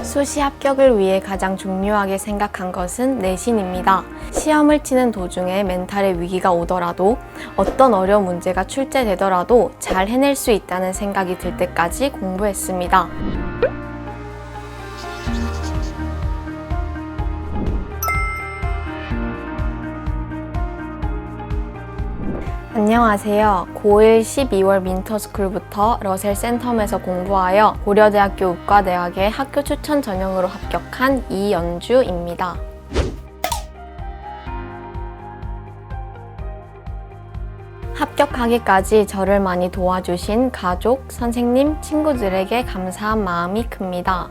수시 합격을 위해 가장 중요하게 생각한 것은 내신입니다. 시험을 치는 도중에 멘탈의 위기가 오더라도 어떤 어려운 문제가 출제되더라도 잘 해낼 수 있다는 생각이 들 때까지 공부했습니다. 안녕하세요. 고1 12월 윈터스쿨부터 러셀 센텀에서 공부하여 고려대학교 의과대학에 학교 추천 전형으로 합격한 이연주입니다. 합격하기까지 저를 많이 도와주신 가족, 선생님, 친구들에게 감사한 마음이 큽니다.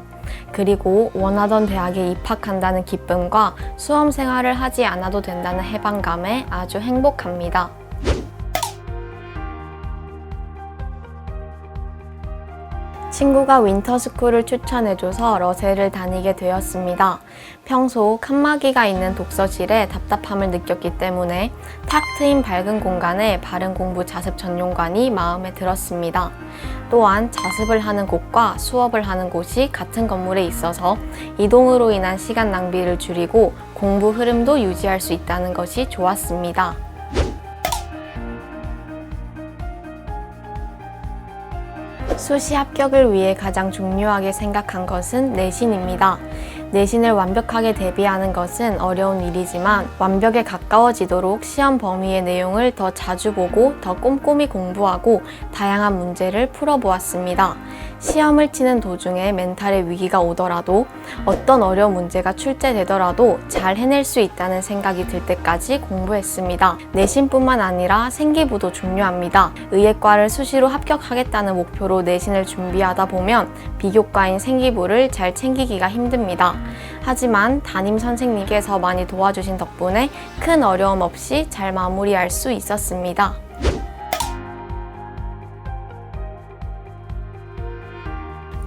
그리고 원하던 대학에 입학한다는 기쁨과 수험 생활을 하지 않아도 된다는 해방감에 아주 행복합니다. 친구가 윈터스쿨을 추천해줘서 러셀을 다니게 되었습니다. 평소 칸막이가 있는 독서실에 답답함을 느꼈기 때문에 탁 트인 밝은 공간에 바른 공부 자습 전용관이 마음에 들었습니다. 또한 자습을 하는 곳과 수업을 하는 곳이 같은 건물에 있어서 이동으로 인한 시간 낭비를 줄이고 공부 흐름도 유지할 수 있다는 것이 좋았습니다. 수시 합격을 위해 가장 중요하게 생각한 것은 내신입니다. 내신을 완벽하게 대비하는 것은 어려운 일이지만 완벽에 가까워지도록 시험 범위의 내용을 더 자주 보고 더 꼼꼼히 공부하고 다양한 문제를 풀어보았습니다. 시험을 치는 도중에 멘탈의 위기가 오더라도 어떤 어려운 문제가 출제되더라도 잘 해낼 수 있다는 생각이 들 때까지 공부했습니다. 내신뿐만 아니라 생기부도 중요합니다. 의예과를 수시로 합격하겠다는 목표로 내신을 준비하다 보면 비교과인 생기부를 잘 챙기기가 힘듭니다. 하지만 담임 선생님께서 많이 도와주신 덕분에 큰 어려움 없이 잘 마무리할 수 있었습니다.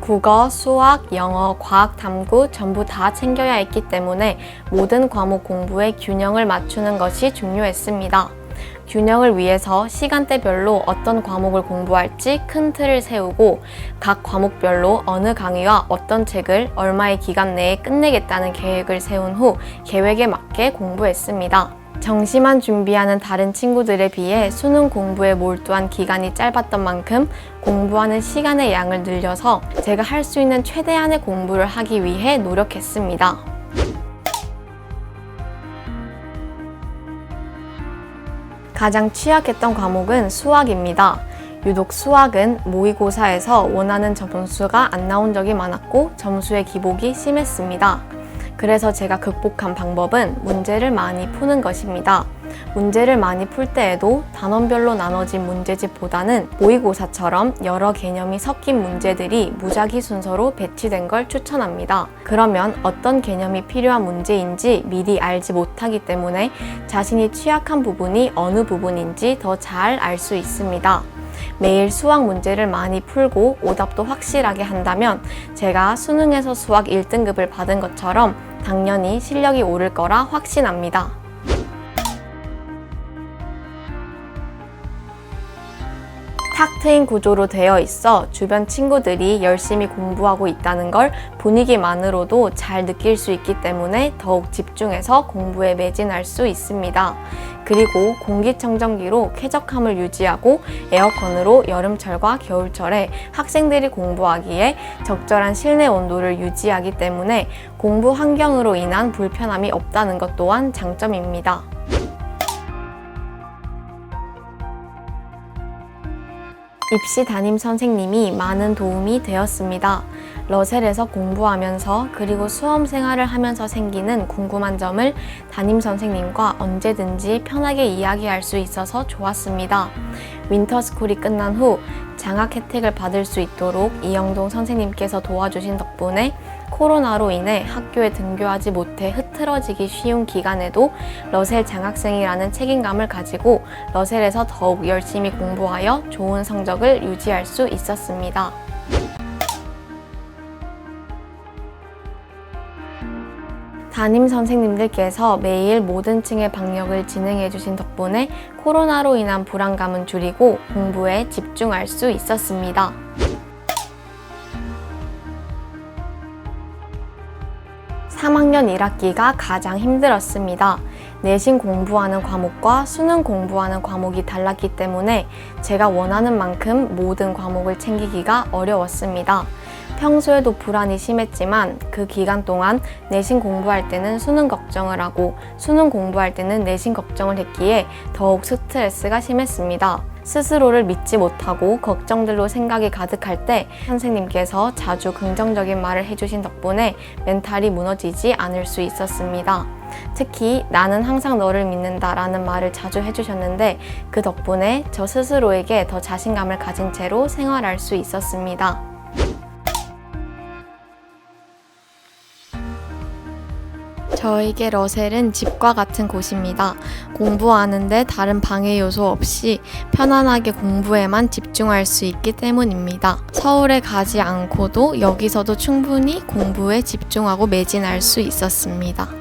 국어, 수학, 영어, 과학, 탐구 전부 다 챙겨야 했기 때문에 모든 과목 공부에 균형을 맞추는 것이 중요했습니다. 균형을 위해서 시간대별로 어떤 과목을 공부할지 큰 틀을 세우고 각 과목별로 어느 강의와 어떤 책을 얼마의 기간 내에 끝내겠다는 계획을 세운 후 계획에 맞게 공부했습니다. 정시만 준비하는 다른 친구들에 비해 수능 공부에 몰두한 기간이 짧았던 만큼 공부하는 시간의 양을 늘려서 제가 할 수 있는 최대한의 공부를 하기 위해 노력했습니다. 가장 취약했던 과목은 수학입니다. 유독 수학은 모의고사에서 원하는 점수가 안 나온 적이 많았고 점수의 기복이 심했습니다. 그래서 제가 극복한 방법은 문제를 많이 푸는 것입니다. 문제를 많이 풀 때에도 단원별로 나눠진 문제집보다는 모의고사처럼 여러 개념이 섞인 문제들이 무작위 순서로 배치된 걸 추천합니다. 그러면 어떤 개념이 필요한 문제인지 미리 알지 못하기 때문에 자신이 취약한 부분이 어느 부분인지 더 잘 알 수 있습니다. 매일 수학 문제를 많이 풀고 오답도 확실하게 한다면 제가 수능에서 수학 1등급을 받은 것처럼 당연히 실력이 오를 거라 확신합니다. 탁 트인 구조로 되어 있어 주변 친구들이 열심히 공부하고 있다는 걸 분위기만으로도 잘 느낄 수 있기 때문에 더욱 집중해서 공부에 매진할 수 있습니다. 그리고 공기청정기로 쾌적함을 유지하고 에어컨으로 여름철과 겨울철에 학생들이 공부하기에 적절한 실내 온도를 유지하기 때문에 공부 환경으로 인한 불편함이 없다는 것 또한 장점입니다. 입시 담임 선생님이 많은 도움이 되었습니다. 러셀에서 공부하면서 그리고 수험 생활을 하면서 생기는 궁금한 점을 담임 선생님과 언제든지 편하게 이야기할 수 있어서 좋았습니다. 윈터스쿨이 끝난 후 장학 혜택을 받을 수 있도록 이영동 선생님께서 도와주신 덕분에 코로나로 인해 학교에 등교하지 못해 흐트러지기 쉬운 기간에도 러셀 장학생이라는 책임감을 가지고 러셀에서 더욱 열심히 공부하여 좋은 성적을 유지할 수 있었습니다. 담임 선생님들께서 매일 모든 층의 방역을 진행해 주신 덕분에 코로나로 인한 불안감은 줄이고 공부에 집중할 수 있었습니다. 3학년 1학기가 가장 힘들었습니다. 내신 공부하는 과목과 수능 공부하는 과목이 달랐기 때문에 제가 원하는 만큼 모든 과목을 챙기기가 어려웠습니다. 평소에도 불안이 심했지만 그 기간 동안 내신 공부할 때는 수능 걱정을 하고 수능 공부할 때는 내신 걱정을 했기에 더욱 스트레스가 심했습니다. 스스로를 믿지 못하고 걱정들로 생각이 가득할 때 선생님께서 자주 긍정적인 말을 해주신 덕분에 멘탈이 무너지지 않을 수 있었습니다. 특히 나는 항상 너를 믿는다 라는 말을 자주 해주셨는데 그 덕분에 저 스스로에게 더 자신감을 가진 채로 생활할 수 있었습니다. 저에게 러셀은 집과 같은 곳입니다. 공부하는데 다른 방해 요소 없이 편안하게 공부에만 집중할 수 있기 때문입니다. 서울에 가지 않고도 여기서도 충분히 공부에 집중하고 매진할 수 있었습니다.